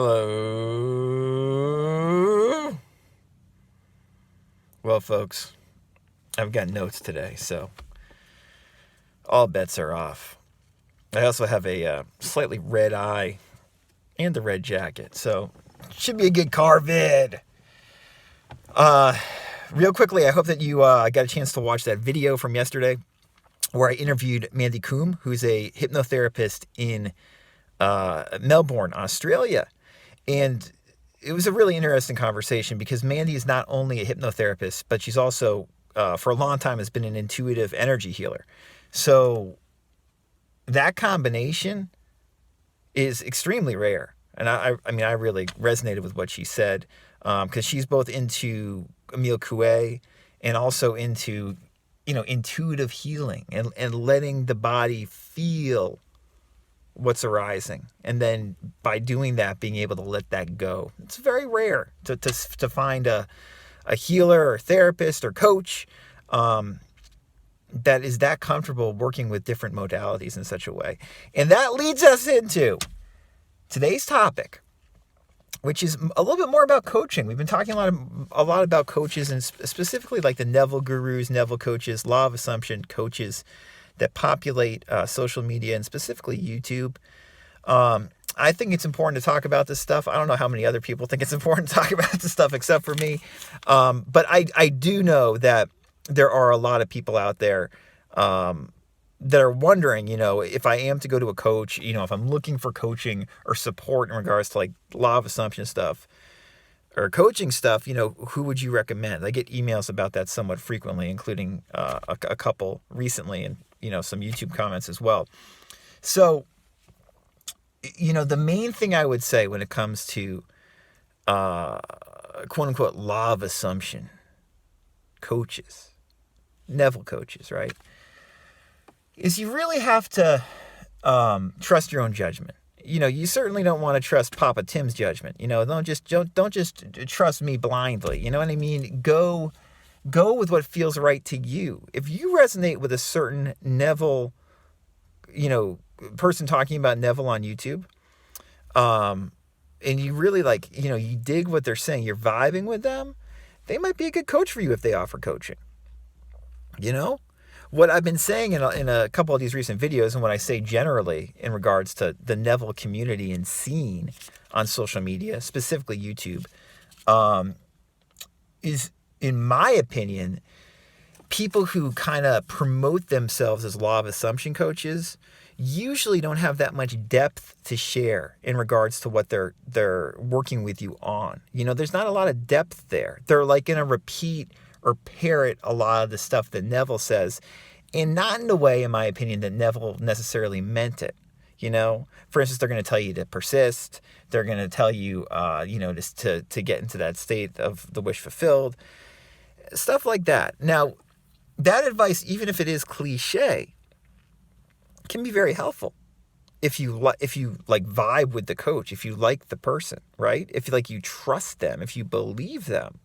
Hello. Well, folks, I've got notes today, so all bets are off. I also have a slightly red eye and a red jacket, so should be a good car vid. Real quickly, I hope that you got a chance to watch that video from yesterday where I interviewed Mandy Coombe, who's a hypnotherapist in Melbourne, Australia. And it was a really interesting conversation because Mandy is not only a hypnotherapist, but she's also, for a long time, has been an intuitive energy healer. So that combination is extremely rare. And I really resonated with what she said because she's both into Emile Coué and also into, intuitive healing and letting the body feel what's arising, and then by doing that, being able to let that go. It's very rare to find a healer or therapist or coach that is that comfortable working with different modalities in such a way. And that leads us into today's topic, which is a little bit more about coaching. We've been talking a lot about coaches, and specifically like the Neville gurus, Neville coaches, law of assumption coaches that populate social media and specifically YouTube. I think it's important to talk about this stuff. I don't know how many other people think it's important to talk about this stuff except for me. But I do know that there are a lot of people out there that are wondering, if I am to go to a coach, if I'm looking for coaching or support in regards to like law of assumption stuff or coaching stuff, who would you recommend? I get emails about that somewhat frequently, including a couple recently and, some YouTube comments as well. So, the main thing I would say when it comes to quote unquote law of assumption coaches, Neville coaches, right, is you really have to trust your own judgment. You certainly don't want to trust Papa Tim's judgment. Don't just trust me blindly. You know what I mean? Go with what feels right to you. If you resonate with a certain Neville, person talking about Neville on YouTube, and you really you dig what they're saying, you're vibing with them, they might be a good coach for you if they offer coaching. What I've been saying in a couple of these recent videos, and what I say generally in regards to the Neville community and scene on social media, specifically YouTube, is, in my opinion, people who kind of promote themselves as law of assumption coaches usually don't have that much depth to share in regards to what they're working with you on. There's not a lot of depth there. They're like going to repeat or parrot a lot of the stuff that Neville says, and not in the way, in my opinion, that Neville necessarily meant it. For instance, they're going to tell you to persist. They're going to tell you, just to get into that state of the wish fulfilled, stuff like that. Now, that advice, even if it is cliche, can be very helpful if you vibe with the coach, if you like the person, right? If you trust them, if you believe them.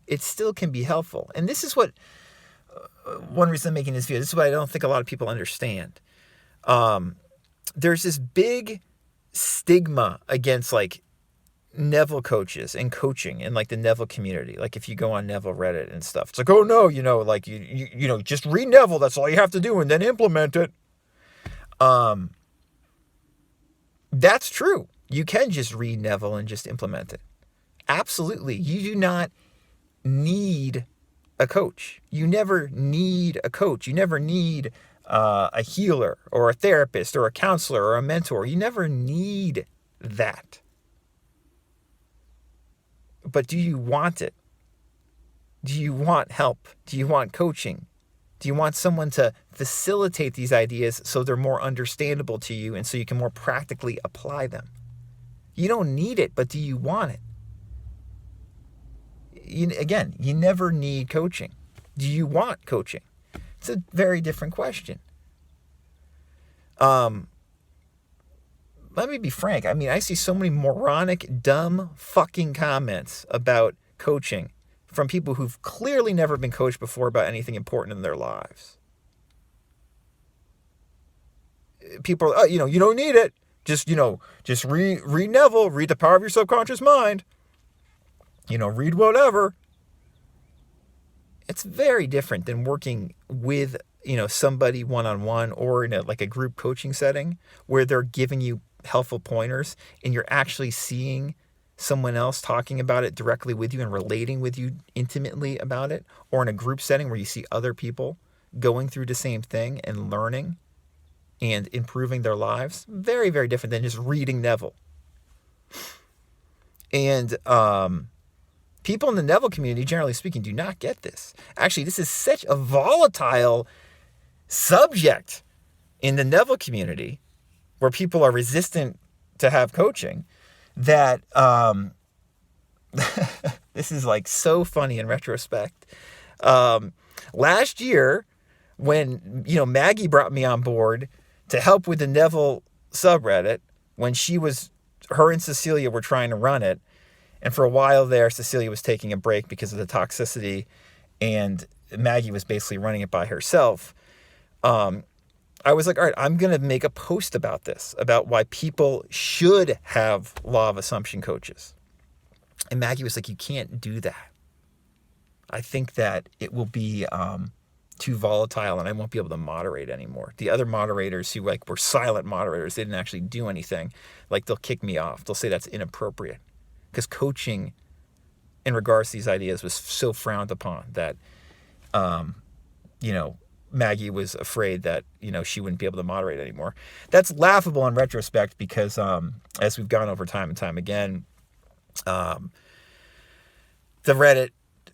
It still can be helpful. And this is what, one reason I'm making this video, this is what I don't think a lot of people understand. There's this big stigma against Neville coaches and coaching in the Neville community. If you go on Neville Reddit and stuff, it's oh no, you just read Neville, that's all you have to do, and then implement it. That's true. You can just read Neville and just implement it. Absolutely. You do not need a coach. You never need a coach. You never need a healer or a therapist or a counselor or a mentor. You never need that. But do you want it? Do you want help? Do you want coaching? Do you want someone to facilitate these ideas so they're more understandable to you and so you can more practically apply them? You don't need it, but do you want it? You never need coaching. Do you want coaching? It's a very different question. Let me be frank. I see so many moronic, dumb fucking comments about coaching from people who've clearly never been coached before about anything important in their lives. People are, you don't need it. Just read Neville, read The Power of Your Subconscious Mind. Read whatever. It's very different than working with, somebody one-on-one or in a group coaching setting where they're giving you helpful pointers and you're actually seeing someone else talking about it directly with you and relating with you intimately about it, or in a group setting where you see other people going through the same thing and learning and improving their lives. Very, very different than just reading Neville. And people in the Neville community, generally speaking, do not get this. Actually, this is such a volatile subject in the Neville community where people are resistant to have coaching that this is so funny in retrospect. Last year, when, Maggie brought me on board to help with the Neville subreddit, when her and Cecilia were trying to run it, and for a while there, Cecilia was taking a break because of the toxicity, and Maggie was basically running it by herself. I was like, all right, I'm going to make a post about this, about why people should have law of assumption coaches. And Maggie was like, you can't do that. I think that it will be too volatile and I won't be able to moderate anymore. The other moderators who were silent moderators, they didn't actually do anything. They'll kick me off. They'll say that's inappropriate. Because coaching in regards to these ideas was so frowned upon that, Maggie was afraid that, she wouldn't be able to moderate anymore. That's laughable in retrospect because as we've gone over time and time again, the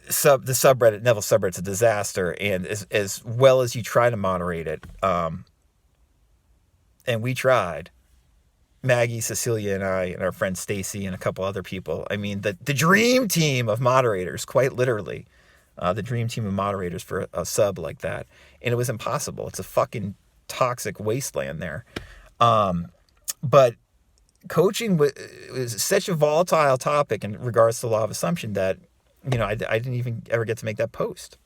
subreddit, Neville subreddit's a disaster. And as well as you try to moderate it, and we tried, Maggie, Cecilia, and I, and our friend Stacy, and a couple other people. I mean, the dream team of moderators, quite literally. The dream team of moderators for a sub like that. And it was impossible. It's a fucking toxic wasteland there. But coaching was such a volatile topic in regards to the law of assumption that, I didn't even ever get to make that post.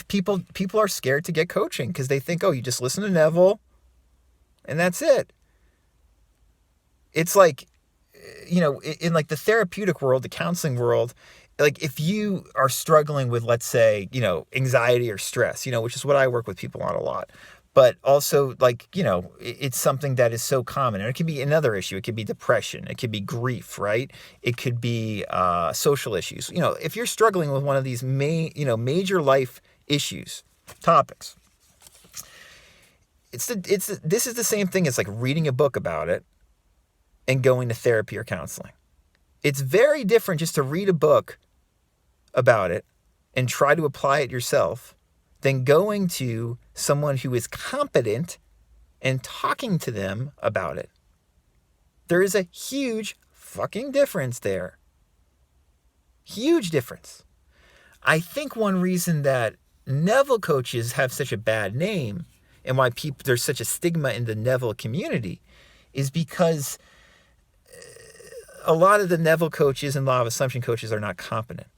People are scared to get coaching because they think, you just listen to Neville and that's it. It's in the therapeutic world, the counseling world, if you are struggling with, let's say, anxiety or stress, which is what I work with people on a lot, but also it's something that is so common, and it could be another issue. It could be depression. It could be grief, right? It could be social issues. If you're struggling with one of these major life issues, topics, this is the same thing as reading a book about it and going to therapy or counseling. It's very different just to read a book about it and try to apply it yourself than going to someone who is competent and talking to them about it. There is a huge fucking difference there. Huge difference. I think one reason that Neville coaches have such a bad name and why there's such a stigma in the Neville community is because a lot of the Neville coaches and law of assumption coaches are not competent.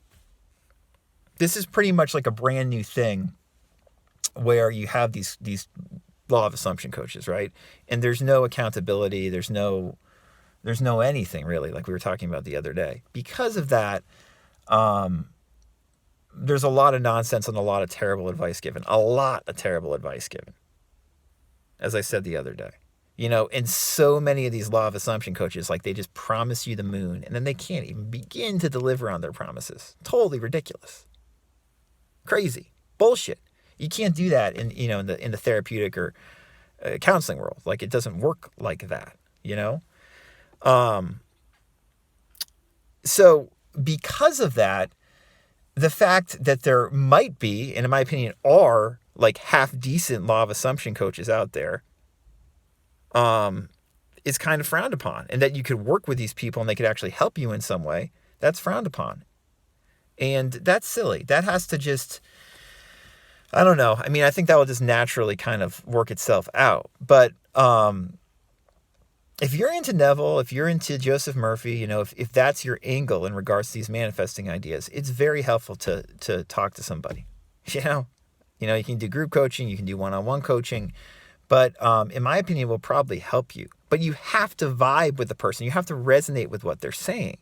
This is pretty much like a brand new thing where you have these law of assumption coaches, right? And there's no accountability. There's no anything really, like we were talking about the other day. Because of that, there's a lot of nonsense and a lot of terrible advice given. A lot of terrible advice given. As I said the other day. And so many of these law of assumption coaches, they just promise you the moon and then they can't even begin to deliver on their promises. Totally ridiculous. Crazy. Bullshit. You can't do that in the therapeutic or counseling world. It doesn't work like that, So because of that, the fact that there might be, and in my opinion are, half decent law of assumption coaches out there, is kind of frowned upon, and that you could work with these people and they could actually help you in some way, that's frowned upon. And that's silly. That has to just, I don't know. I mean, I think that will just naturally kind of work itself out. But if you're into Neville, if you're into Joseph Murphy, if that's your angle in regards to these manifesting ideas, it's very helpful to talk to somebody. You can do group coaching, you can do one-on-one coaching. But in my opinion, it will probably help you But you have to vibe with the person. You have to resonate with what they're saying.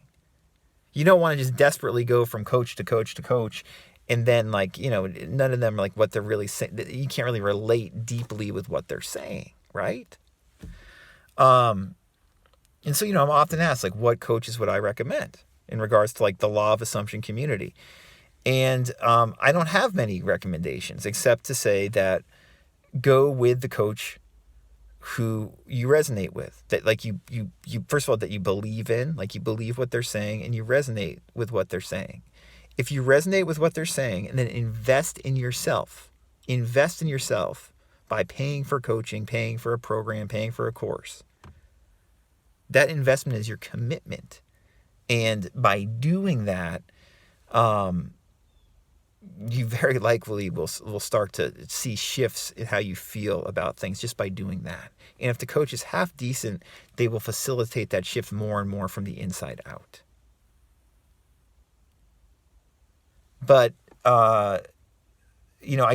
You don't want to just desperately go from coach to coach to coach, and then none of them are like what they're really saying. You can't really relate deeply with what they're saying, right? And so, I'm often asked, like, what coaches would I recommend in regards to like the law of assumption community? And I don't have many recommendations except to say that go with the coach who you resonate with, that like you first of all, that you believe in, like you believe what they're saying and you resonate with what they're saying. If you resonate with what they're saying and then invest in yourself by paying for coaching, paying for a program, paying for a course, that investment is your commitment. And by doing that, you very likely will start to see shifts in how you feel about things just by doing that. And if the coach is half decent, they will facilitate that shift more and more from the inside out. But, I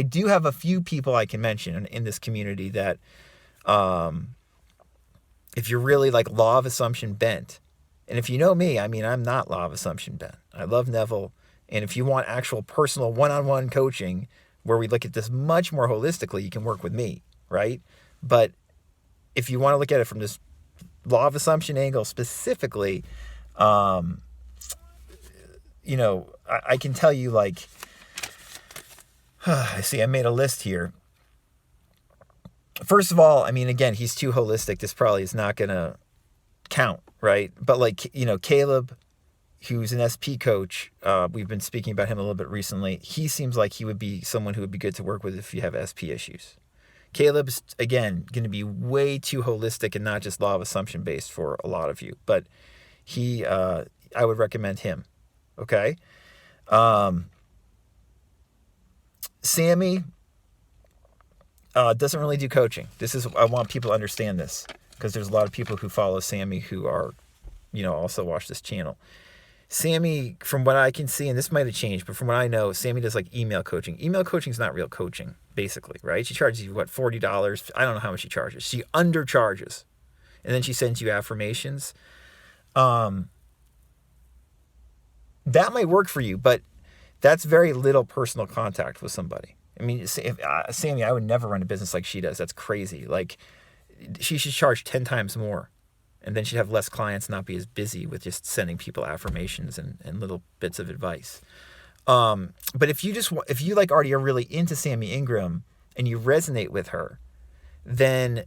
do have a few people I can mention in this community that if you're really like law of assumption bent, and if you know me, I mean, I'm not law of assumption bent. I love Neville. And if you want actual personal one-on-one coaching where we look at this much more holistically, you can work with me, right? But if you want to look at it from this law of assumption angle specifically, I can tell you like, I see I made a list here. First of all, I mean, again, he's too holistic. This probably is not going to count, right? But like, Caleb, who's an SP coach, we've been speaking about him a little bit recently. He seems like he would be someone who would be good to work with if you have SP issues. Caleb's, again, going to be way too holistic and not just law of assumption based for a lot of you. But I would recommend him, okay? Sammy doesn't really do coaching. I want people to understand this because there's a lot of people who follow Sammy who are, also watch this channel. Sammy, from what I can see, and this might have changed, but from what I know, Sammy does like email coaching. Email coaching is not real coaching, basically, right? She charges you, $40? I don't know how much she charges. She undercharges. And then she sends you affirmations. That might work for you, but that's very little personal contact with somebody. I mean, Sammy, I would never run a business like she does. That's crazy. Like, she should charge 10 times more. And then she'd have less clients, not be as busy with just sending people affirmations and little bits of advice. But if you like already are really into Sammy Ingram and you resonate with her, then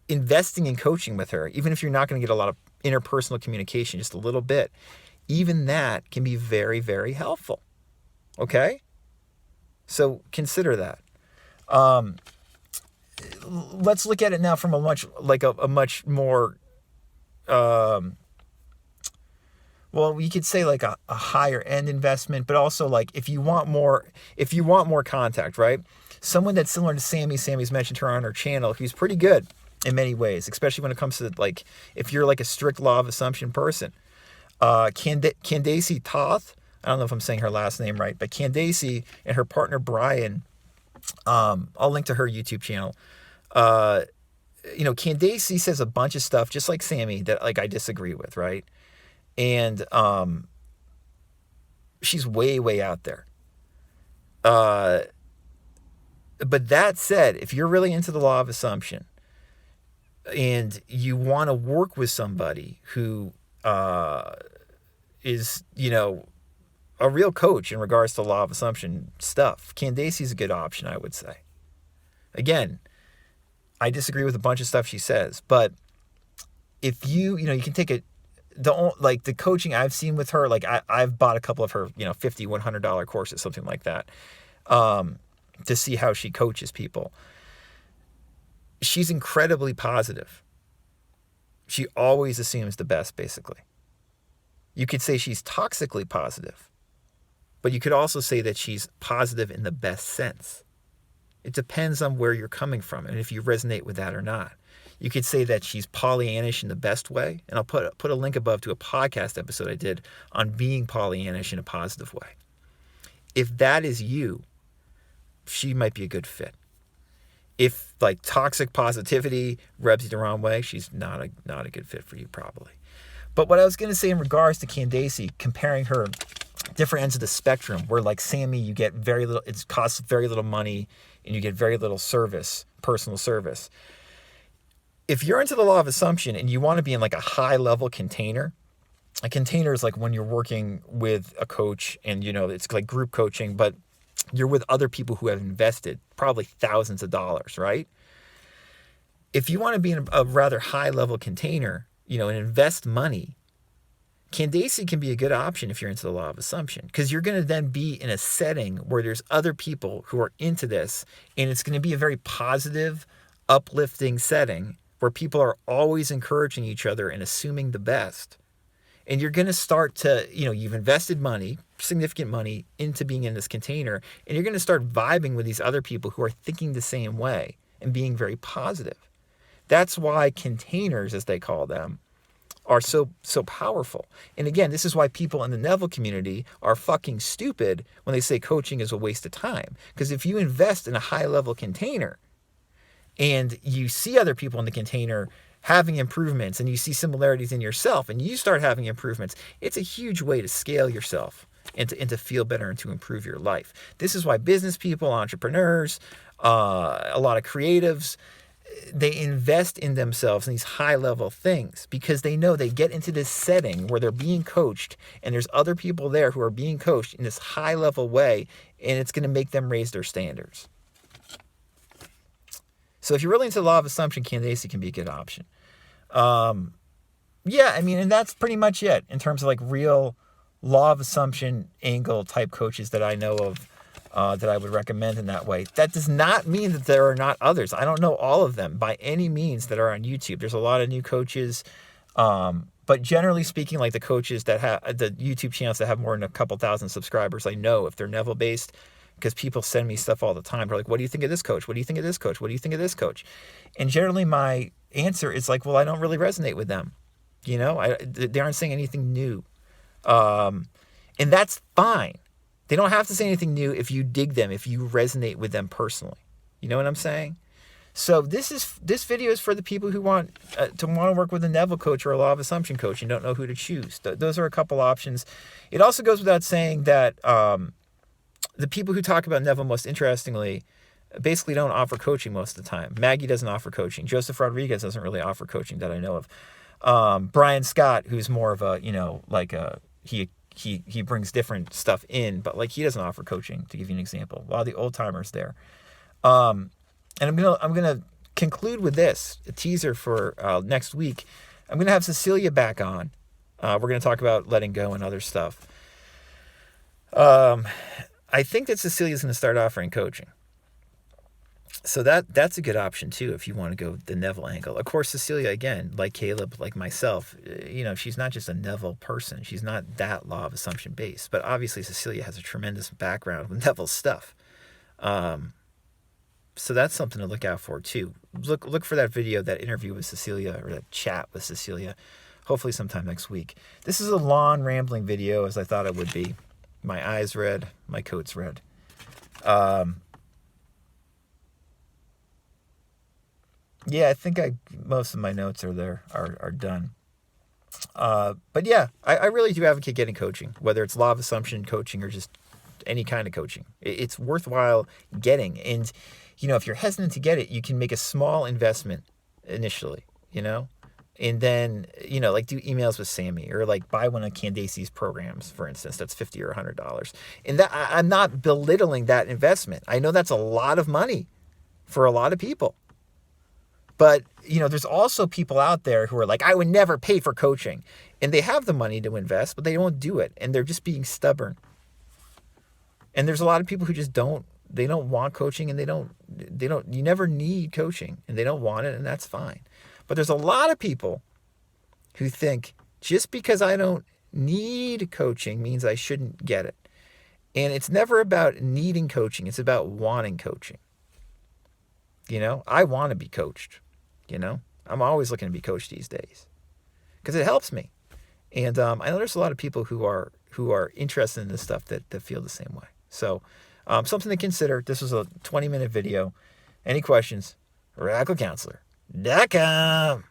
investing in coaching with her, even if you're not going to get a lot of interpersonal communication, just a little bit, even that can be very, very helpful. Okay? So consider that. Let's look at it now from a much more, we could say like a higher end investment, but also like if you want more contact, right? Someone that's similar to Sammy's mentioned her on her channel, who's pretty good in many ways, especially when it comes to like, if you're like a strict law of assumption person. Candace Toth, I don't know if I'm saying her last name right, but Candace and her partner Brian, I'll link to her YouTube channel. Candace says a bunch of stuff just like Sammy that like I disagree with, right? And she's way, way out there. But that said, if you're really into the law of assumption and you want to work with somebody who is, a real coach in regards to law of assumption stuff, Candace's a good option, I would say. Again, I disagree with a bunch of stuff she says, but if you can take the coaching I've seen with her, like I've bought a couple of her, $50, $100 courses, something like that, to see how she coaches people. She's incredibly positive. She always assumes the best, basically. You could say she's toxically positive, but you could also say that she's positive in the best sense. It depends on where you're coming from and if you resonate with that or not. You could say that she's Pollyannish in the best way, and I'll put a link above to a podcast episode I did on being Pollyannish in a positive way. If that is you, she might be a good fit. If like toxic positivity rubs you the wrong way, she's not a good fit for you probably. But what I was going to say in regards to Candace, comparing her different ends of the spectrum, where like Sammy, you get very little, it costs very little money and you get very little service, personal service. If you're into the law of assumption and you want to be in like a high level container, a container is like when you're working with a coach and, you know, it's like group coaching, but you're with other people who have invested probably thousands of dollars, right? If you want to be in a rather high level container, you know, and invest money, Candace can be a good option if you're into the law of assumption, because you're going to then be in a setting where there's other people who are into this, and it's going to be a very positive, uplifting setting where people are always encouraging each other and assuming the best. And you're going to start to, you know, you've invested money, significant money, into being in this container, and you're going to start vibing with these other people who are thinking the same way and being very positive. That's why containers, as they call them, are so powerful. And again, this is why people in the Neville community are fucking stupid when they say coaching is a waste of time. Because if you invest in a high-level container and you see other people in the container having improvements and you see similarities in yourself and you start having improvements, it's a huge way to scale yourself and to feel better and to improve your life. This is why business people, entrepreneurs, a lot of creatives, they invest in themselves in these high-level things because they know they get into this setting where they're being coached and there's other people there who are being coached in this high-level way, and it's going to make them raise their standards. So if you're really into the law of assumption, Candace can be a good option. Yeah, I mean, and that's pretty much it in terms of like real law of assumption angle type coaches that I know of. That I would recommend in that way. That does not mean that there are not others. I don't know all of them by any means that are on YouTube. There's a lot of new coaches, but generally speaking, like the coaches that have the YouTube channels that have more than a couple thousand subscribers, I know if they're Neville based, because people send me stuff all the time. They're like, what do you think of this coach? What do you think of this coach? What do you think of this coach? And generally my answer is like, well, I don't really resonate with them. You know, they aren't saying anything new. And that's fine. They don't have to say anything new if you dig them, if you resonate with them personally. You know what I'm saying? So this video is for the people who want to work with a Neville coach or a law of assumption coach and don't know who to choose. Those are a couple options. It also goes without saying that the people who talk about Neville most interestingly basically don't offer coaching most of the time. Maggie doesn't offer coaching. Joseph Rodriguez doesn't really offer coaching that I know of. Brian Scott, who's more of a, you know, like he brings different stuff in, but like he doesn't offer coaching, to give you an example. A lot of the old timers there. And I'm gonna conclude with this, a teaser for next week. I'm gonna have Cecilia back on. We're gonna talk about letting go and other stuff. I think that Cecilia's gonna start offering coaching. So that's a good option too if you want to go the Neville angle. Of course, Cecilia, again, like Caleb, like myself, you know, she's not just a Neville person. She's not that law of assumption based. But obviously, Cecilia has a tremendous background with Neville stuff. So that's something to look out for too. Look for that video, that interview with Cecilia, or that chat with Cecilia, hopefully sometime next week. This is a long, rambling video, as I thought it would be. My eyes red, my coat's red. Yeah, I think most of my notes are there, are done. But yeah, I really do advocate getting coaching, whether it's law of assumption coaching or just any kind of coaching. It's worthwhile getting. And, you know, if you're hesitant to get it, you can make a small investment initially, you know, and then, you know, like do emails with Sammy or like buy one of Candace's programs, for instance, that's $50 or $100. And that I'm not belittling that investment. I know that's a lot of money for a lot of people. But, you know, there's also people out there who are like, I would never pay for coaching. And they have the money to invest, but they won't do it. And they're just being stubborn. And there's a lot of people who just don't want coaching, and you never need coaching, and they don't want it, and that's fine. But there's a lot of people who think just because I don't need coaching means I shouldn't get it. And it's never about needing coaching. It's about wanting coaching. You know, I want to be coached. You know, I'm always looking to be coached these days because it helps me. And I know there's a lot of people who are interested in this stuff that feel the same way. So something to consider. This was a 20-minute video. Any questions? RadicalCounselor.com.